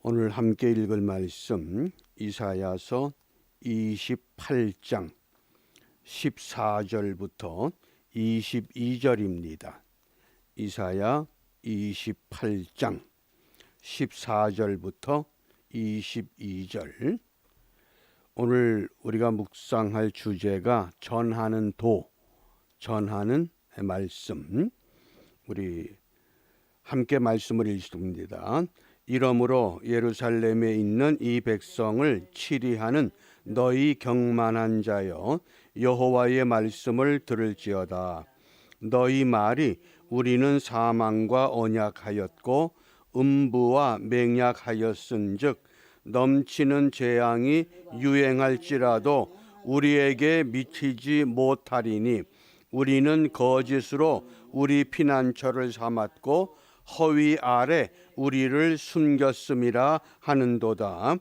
오늘 함께 읽을 말씀 이사야서 28장 14절부터 22절입니다. 이사야 28장 14절부터 22절. 오늘 우리가 묵상할 주제가 전하는 도, 전하는 말씀. 우리 함께 말씀을 읽습니다. 이러므로 예루살렘에 있는 이 백성을 치리하는 너희 경만한 자여, 여호와의 말씀을 들을지어다. 너희 말이 우리는 사망과 언약하였고 음부와 맹약하였은즉 넘치는 재앙이 유행할지라도 우리에게 미치지 못하리니 우리는 거짓으로 우리 피난처를 삼았고 허위 아래 우리를 숨겼음이라 하는도다.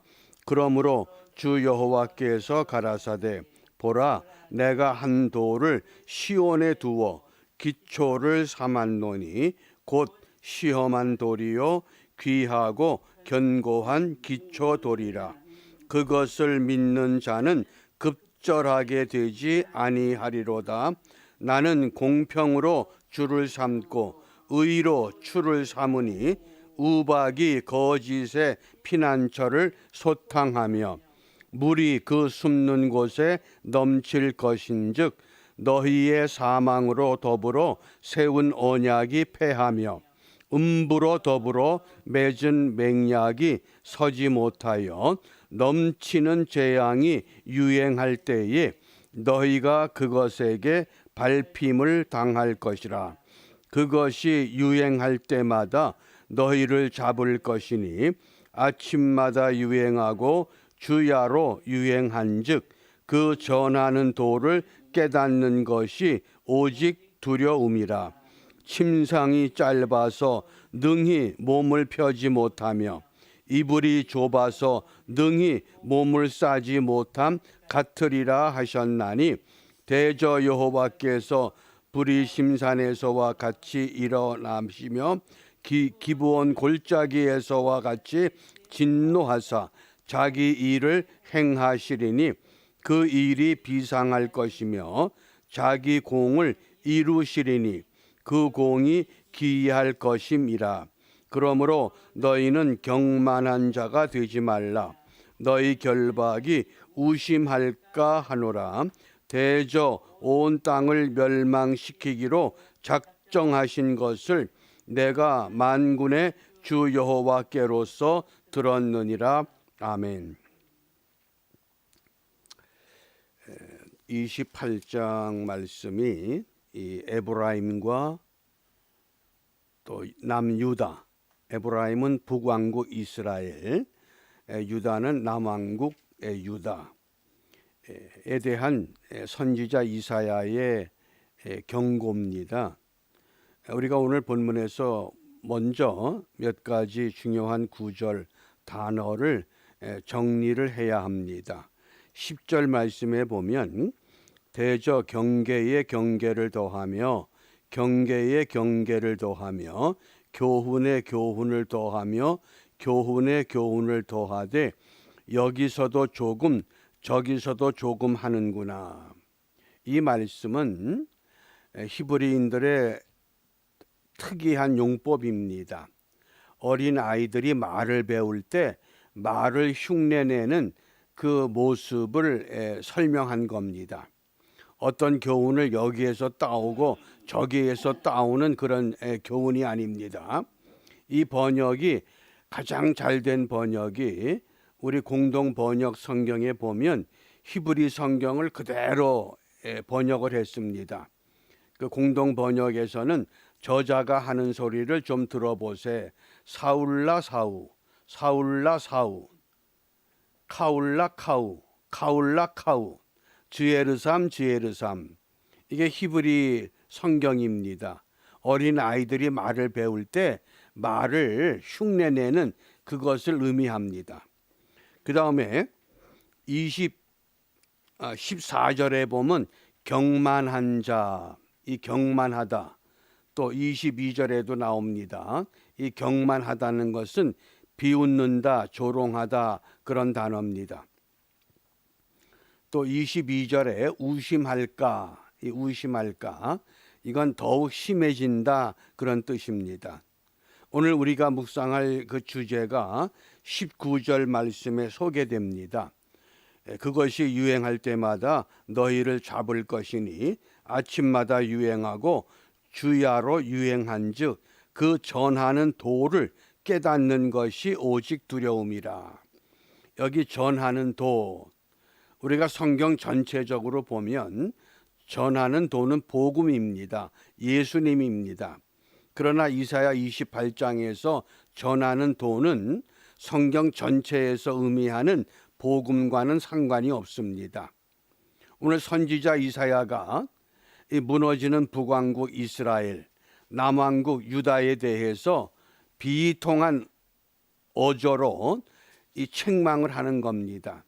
그러므로 주 여호와께서 가라사대 보라, 내가 한 돌을 시온에 두어 기초를 삼았노니 곧 시험한 돌이요 귀하고 견고한 기초돌이라. 그것을 믿는 자는 급절하게 되지 아니하리로다. 나는 공평으로 주를 삼고 의로 추를 삼으니 우박이 거짓의 피난처를 소탕하며 물이 그 숨는 곳에 넘칠 것인즉 너희의 사망으로 더불어 세운 언약이 패하며 음부로 더불어 맺은 맹약이 서지 못하여 넘치는 재앙이 유행할 때에 너희가 그것에게 밟힘을 당할 것이라. 그것이 유행할 때마다 너희를 잡을 것이니 아침마다 유행하고 주야로 유행한즉 그 전하는 도를 깨닫는 것이 오직 두려움이라. 침상이 짧아서 능히 몸을 펴지 못하며 이불이 좁아서 능히 몸을 싸지 못함 같으리라 하셨나니 대저 여호와께서 브리심산에서와 같이 일어나시며 기브온 골짜기에서와 같이 진노하사 자기 일을 행하시리니 그 일이 비상할 것이며 자기 공을 이루시리니 그 공이 기이할 것임이라. 그러므로 너희는 경만한 자가 되지 말라. 너희 결박이 우심할까 하노라. 대저 온 땅을 멸망시키기로 작정하신 것을 내가 만군의 주 여호와께로서 들었느니라. 아멘. 28장 말씀이 이 에브라임과 또 남유다, 에브라임은 북왕국 이스라엘, 유다는 남왕국의 유다에 대한 선지자 이사야의 경고입니다. 우리가 오늘 본문에서 먼저 몇 가지 중요한 구절 단어를 정리를 해야 합니다. 10절 말씀에 보면 대저 경계에 경계를 더하며 경계에 경계를 더하며 교훈에 교훈을 더하며 교훈에 교훈을 더하되 여기서도 조금 저기서도 조금 하는구나. 이 말씀은 히브리인들의 특이한 용법입니다. 어린 아이들이 말을 배울 때 말을 흉내내는 그 모습을 설명한 겁니다. 어떤 교훈을 여기에서 따오고 저기에서 따오는 그런 교훈이 아닙니다. 이 번역이 가장 잘된 번역이 우리 공동 번역 성경에 보면 히브리 성경을 그대로 번역을 했습니다. 그 공동 번역에서는 저자가 하는 소리를 좀 들어보세. 사울라 사우, 사울라 사우, 카울라 카우, 카울라 카우, 지에르삼 지에르삼. 이게 히브리 성경입니다. 어린 아이들이 말을 배울 때 말을 흉내내는 그것을 의미합니다. 그 다음에 14절에 보면 경만한 자, 이 경만하다. 또 22절에도 나옵니다. 이 경만하다는 것은 비웃는다, 조롱하다 그런 단어입니다. 또 22절에 우심할까, 이 우심할까 이건 더욱 심해진다 그런 뜻입니다. 오늘 우리가 묵상할 그 주제가 19절 말씀에 소개됩니다. 그것이 유행할 때마다 너희를 잡을 것이니 아침마다 유행하고 주야로 유행한즉 그 전하는 도를 깨닫는 것이 오직 두려움이라. 여기 전하는 도, 우리가 성경 전체적으로 보면 전하는 도는 복음입니다. 예수님입니다. 그러나 이사야 28장에서 전하는 도는 성경 전체에서 의미하는 복음과는 상관이 없습니다. 오늘 선지자 이사야가 이 무너지는 북왕국 이스라엘, 남왕국 유다에 대해서 비통한 어조로 이 책망을 하는 겁니다.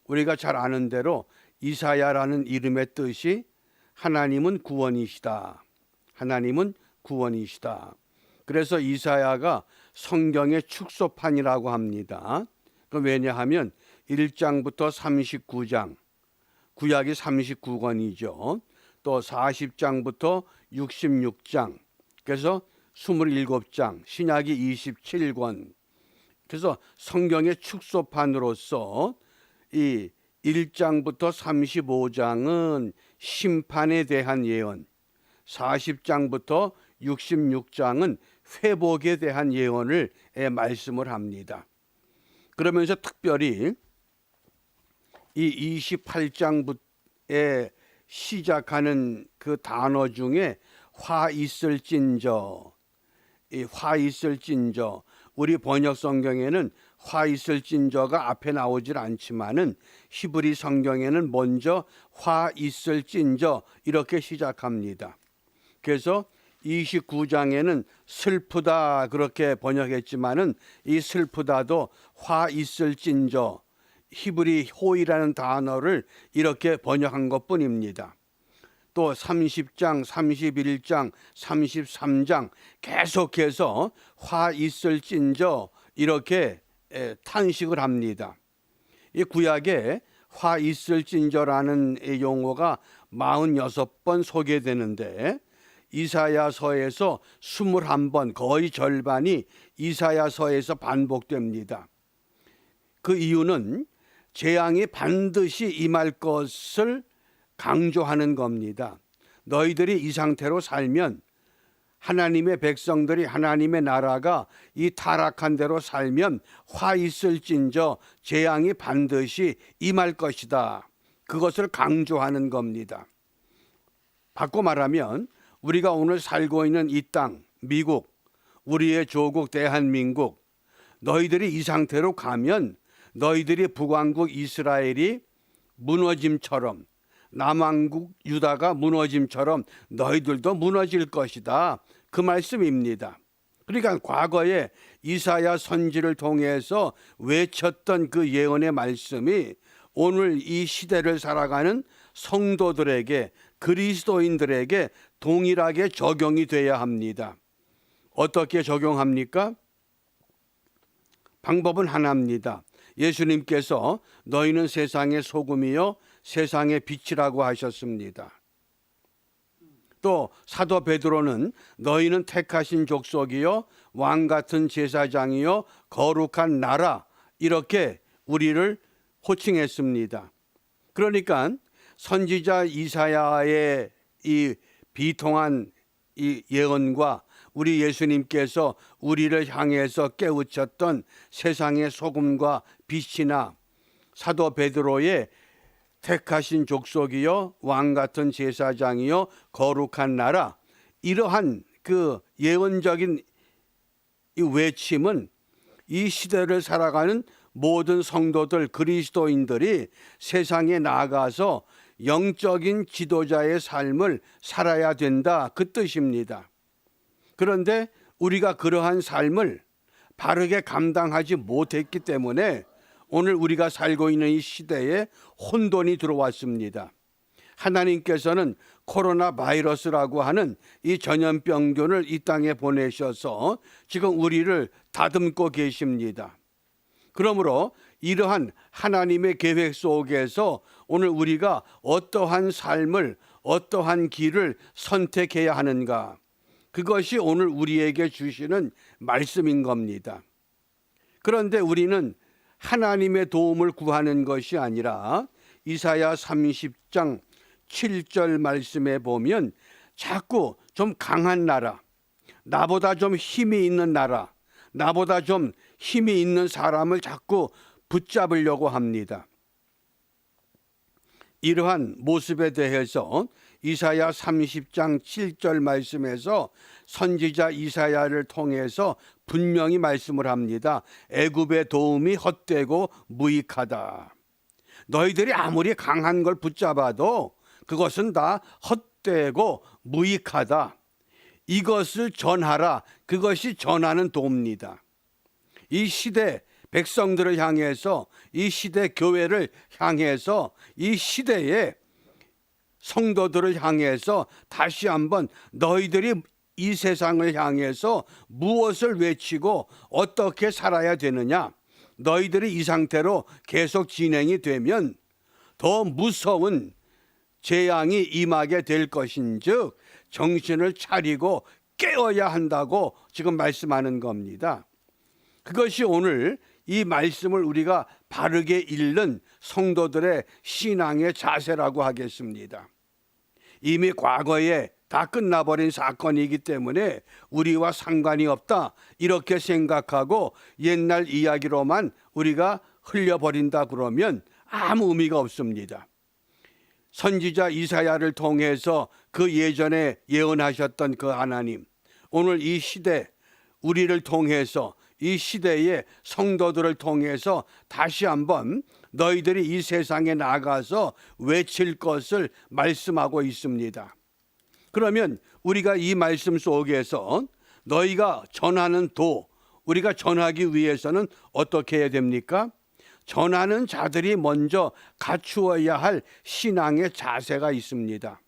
우리가 잘 아는 대로 이사야라는 이름의 뜻이 하나님은 구원이시다. 하나님은 구원이시다. 그래서 이사야가 성경의 축소판이라고 합니다. 왜냐하면 1장부터 39장, 구약이 39권이죠. 또 40장부터 66장, 그래서 27장, 신약이 27권. 그래서 성경의 축소판으로서 이 1장부터 35장은 심판에 대한 예언, 40장부터 66장은 회복에 대한 예언을 말씀을 합니다. 그러면서 특별히 이 28장에 시작하는 그 단어 중에 화 있을진저, 이 화 있을진저, 우리 번역 성경에는 화 있을진저가 앞에 나오질 않지만은 히브리 성경에는 먼저 화 있을진저 이렇게 시작합니다. 그래서 29장에는 슬프다 그렇게 번역했지만은 이 슬프다도 화 있을진저, 히브리 호이라는 단어를 이렇게 번역한 것뿐입니다. 또 30장, 31장, 33장 계속해서 화 있을진저 이렇게 탄식을 합니다. 이 구약에 화 있을진저라는 용어가 46번 소개되는데 이사야서에서 21번, 거의 절반이 이사야서에서 반복됩니다. 그 이유는 재앙이 반드시 임할 것을 강조하는 겁니다. 너희들이 이 상태로 살면, 하나님의 백성들이, 하나님의 나라가 이 타락한 대로 살면 화 있을진저 재앙이 반드시 임할 것이다. 그것을 강조하는 겁니다. 바꿔 말하면 우리가 오늘 살고 있는 이 땅, 미국, 우리의 조국 대한민국, 너희들이 이 상태로 가면 너희들이 북왕국 이스라엘이 무너짐처럼, 남왕국 유다가 무너짐처럼 너희들도 무너질 것이다. 그 말씀입니다. 그러니까 과거에 이사야 선지를 통해서 외쳤던 그 예언의 말씀이 오늘 이 시대를 살아가는 성도들에게, 그리스도인들에게 동일하게 적용이 돼야 합니다. 어떻게 적용합니까? 방법은 하나입니다. 예수님께서 너희는 세상의 소금이요 세상의 빛이라고 하셨습니다. 또 사도 베드로는 너희는 택하신 족속이요 왕 같은 제사장이요 거룩한 나라, 이렇게 우리를 호칭했습니다. 그러니까 선지자 이사야의 이 비통한 이 예언과 우리 예수님께서 우리를 향해서 깨우쳤던 세상의 소금과 빛이나 사도 베드로의 택하신 족속이요 왕 같은 제사장이요 거룩한 나라, 이러한 그 예언적인 이 외침은 이 시대를 살아가는 모든 성도들, 그리스도인들이 세상에 나아가서 영적인 지도자의 삶을 살아야 된다, 그 뜻입니다. 그런데 우리가 그러한 삶을 바르게 감당하지 못했기 때문에 오늘 우리가 살고 있는 이 시대에 혼돈이 들어왔습니다. 하나님께서는 코로나 바이러스라고 하는 이 전염병균을 이 땅에 보내셔서 지금 우리를 다듬고 계십니다. 그러므로 이러한 하나님의 계획 속에서 오늘 우리가 어떠한 삶을, 어떠한 길을 선택해야 하는가, 그것이 오늘 우리에게 주시는 말씀인 겁니다. 그런데 우리는 하나님의 도움을 구하는 것이 아니라 이사야 30장 7절 말씀에 보면 자꾸 좀 강한 나라, 나보다 좀 힘이 있는 나라, 나보다 좀 힘이 있는 사람을 자꾸 붙잡으려고 합니다. 이러한 모습에 대해서 이사야 30장 7절 말씀에서 선지자 이사야를 통해서 분명히 말씀을 합니다. 애굽의 도움이 헛되고 무익하다. 너희들이 아무리 강한 걸 붙잡아도 그것은 다 헛되고 무익하다. 이것을 전하라. 그것이 전하는 도입니다. 이 시대 백성들을 향해서, 이 시대 교회를 향해서, 이 시대의 성도들을 향해서 다시 한번 너희들이 이 세상을 향해서 무엇을 외치고 어떻게 살아야 되느냐, 너희들이 이 상태로 계속 진행이 되면 더 무서운 재앙이 임하게 될 것인즉 정신을 차리고 깨어야 한다고 지금 말씀하는 겁니다. 그것이 오늘 이 말씀을 우리가 바르게 읽는 성도들의 신앙의 자세라고 하겠습니다. 이미 과거에 다 끝나버린 사건이기 때문에 우리와 상관이 없다, 이렇게 생각하고 옛날 이야기로만 우리가 흘려버린다 그러면 아무 의미가 없습니다. 선지자 이사야를 통해서 그 예전에 예언하셨던 그 하나님, 오늘 이 시대 우리를 통해서, 이 시대의 성도들을 통해서 다시 한번 너희들이 이 세상에 나가서 외칠 것을 말씀하고 있습니다. 그러면 우리가 이 말씀 속에서 너희가 전하는 도, 우리가 전하기 위해서는 어떻게 해야 됩니까? 전하는 자들이 먼저 갖추어야 할 신앙의 자세가 있습니다.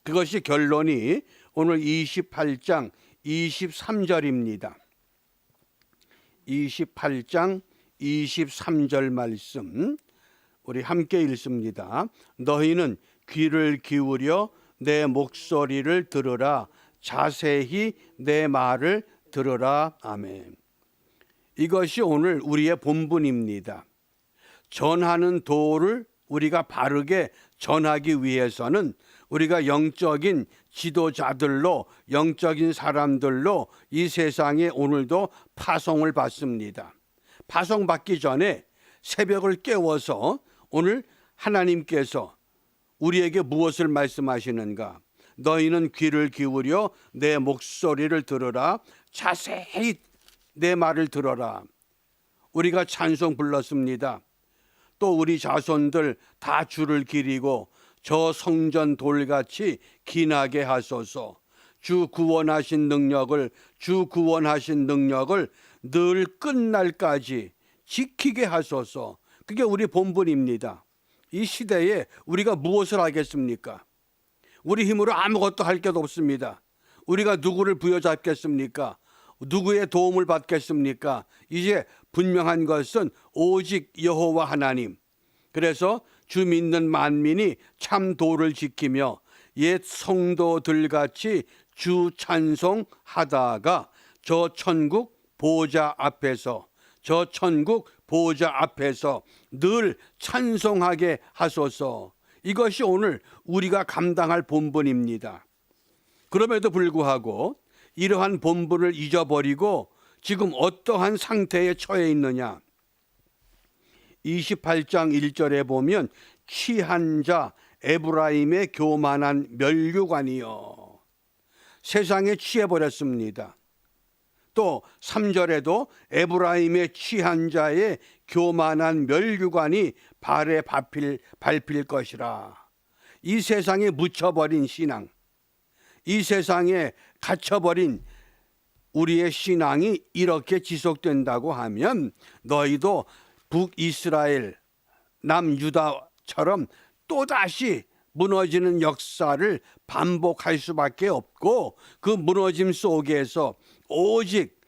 그것이 결론이 오늘 28장 23절입니다. 28장 23절 말씀 우리 함께 읽습니다. 너희는 귀를 기울여 내 목소리를 들으라. 자세히 내 말을 들으라. 아멘. 이것이 오늘 우리의 본분입니다. 전하는 도를 우리가 바르게 전하기 위해서는 우리가 영적인 지도자들로, 영적인 사람들로 이 세상에 오늘도 파송을 받습니다. 파송받기 전에 새벽을 깨워서 오늘 하나님께서 우리에게 무엇을 말씀하시는가? 너희는 귀를 기울여 내 목소리를 들으라. 자세히 내 말을 들어라. 우리가 찬송 불렀습니다. 또 우리 자손들 다 주를 기리고 저 성전 돌같이 기나게 하소서. 주 구원하신 능력을 늘 끝날까지 지키게 하소서. 그게 우리 본분입니다. 이 시대에 우리가 무엇을 하겠습니까? 우리 힘으로 아무것도 할 것도 없습니다. 우리가 누구를 부여잡겠습니까? 누구의 도움을 받겠습니까? 이제 분명한 것은 오직 여호와 하나님. 그래서 주 믿는 만민이 참 도를 지키며 옛 성도들같이 주 찬송하다가 저 천국 보좌 앞에서 늘 찬송하게 하소서. 이것이 오늘 우리가 감당할 본분입니다. 그럼에도 불구하고 이러한 본분을 잊어버리고 지금 어떠한 상태에 처해 있느냐? 28장 1절에 보면 취한 자 에브라임의 교만한 멸류관이여. 세상에 취해버렸습니다. 또 3절에도 에브라임의 취한 자의 교만한 멸류관이 발에 밟힐 것이라. 이 세상에 묻혀버린 신앙, 이 세상에 갇혀버린 우리의 신앙이 이렇게 지속된다고 하면 너희도 북이스라엘, 남유다처럼 또다시 무너지는 역사를 반복할 수밖에 없고, 그 무너짐 속에서 오직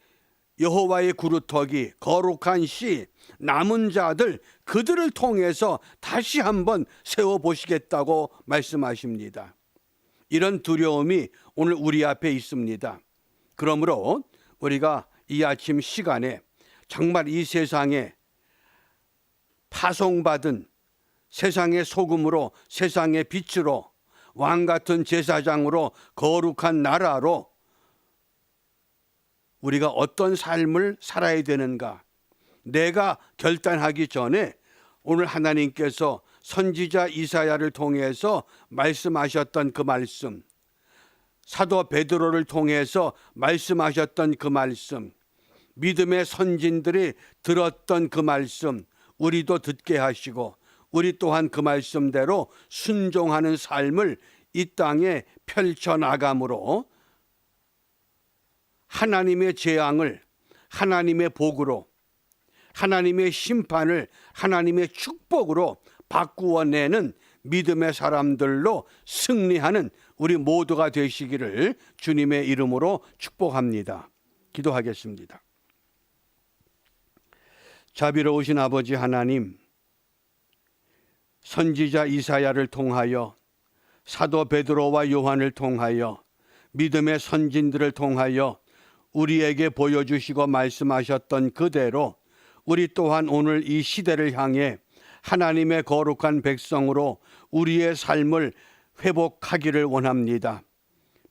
여호와의 구루터기, 거룩한 씨, 남은 자들, 그들을 통해서 다시 한번 세워보시겠다고 말씀하십니다. 이런 두려움이 오늘 우리 앞에 있습니다. 그러므로 우리가 이 아침 시간에 정말 이 세상에 파송받은 세상의 소금으로, 세상의 빛으로, 왕같은 제사장으로, 거룩한 나라로 우리가 어떤 삶을 살아야 되는가, 내가 결단하기 전에 오늘 하나님께서 선지자 이사야를 통해서 말씀하셨던 그 말씀, 사도 베드로를 통해서 말씀하셨던 그 말씀, 믿음의 선진들이 들었던 그 말씀, 우리도 듣게 하시고 우리 또한 그 말씀대로 순종하는 삶을 이 땅에 펼쳐나감으로 하나님의 재앙을 하나님의 복으로, 하나님의 심판을 하나님의 축복으로 바꾸어내는 믿음의 사람들로 승리하는 우리 모두가 되시기를 주님의 이름으로 축복합니다. 기도하겠습니다. 자비로우신 아버지 하나님, 선지자 이사야를 통하여, 사도 베드로와 요한을 통하여, 믿음의 선진들을 통하여 우리에게 보여주시고 말씀하셨던 그대로 우리 또한 오늘 이 시대를 향해 하나님의 거룩한 백성으로 우리의 삶을 회복하기를 원합니다.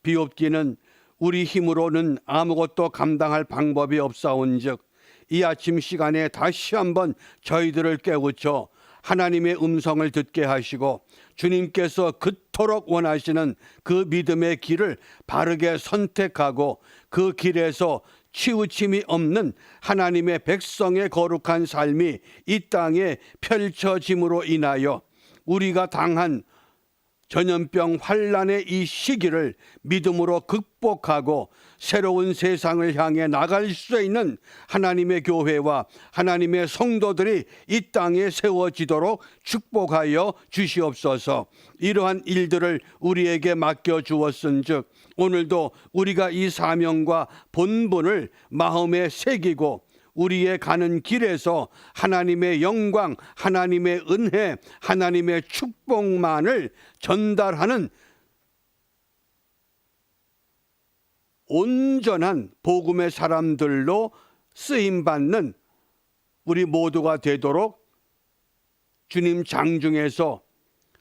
비옵기는 우리 힘으로는 아무것도 감당할 방법이 없사온즉 이 아침 시간에 다시 한번 저희들을 깨우쳐 하나님의 음성을 듣게 하시고 주님께서 그토록 원하시는 그 믿음의 길을 바르게 선택하고 그 길에서 치우침이 없는 하나님의 백성의 거룩한 삶이 이 땅에 펼쳐짐으로 인하여 우리가 당한 전염병 환란의 이 시기를 믿음으로 극복하고 새로운 세상을 향해 나갈 수 있는 하나님의 교회와 하나님의 성도들이 이 땅에 세워지도록 축복하여 주시옵소서. 이러한 일들을 우리에게 맡겨주었은즉 오늘도 우리가 이 사명과 본분을 마음에 새기고 우리의 가는 길에서 하나님의 영광, 하나님의 은혜, 하나님의 축복만을 전달하는 온전한 복음의 사람들로 쓰임받는 우리 모두가 되도록 주님 장중에서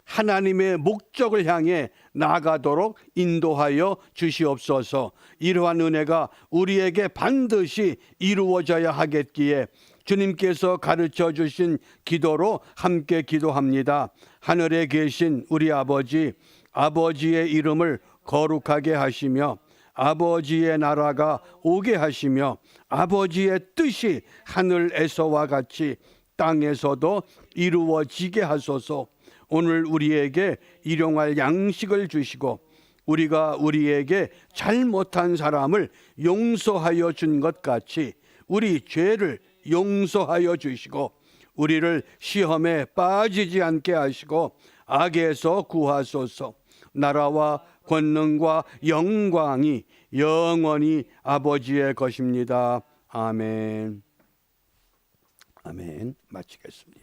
하나님의 목적을 향해 나아가도록 인도하여 주시옵소서. 이러한 은혜가 우리에게 반드시 이루어져야 하겠기에 주님께서 가르쳐 주신 기도로 함께 기도합니다. 하늘에 계신 우리 아버지, 아버지의 이름을 거룩하게 하시며 아버지의 나라가 오게 하시며 아버지의 뜻이 하늘에서와 같이 땅에서도 이루어지게 하소서. 오늘 우리에게 일용할 양식을 주시고 우리가 우리에게 잘못한 사람을 용서하여 준 것 같이 우리 죄를 용서하여 주시고 우리를 시험에 빠지지 않게 하시고 악에서 구하소서. 나라와 권능과 영광이 영원히 아버지의 것입니다. 아멘. 아멘. 마치겠습니다.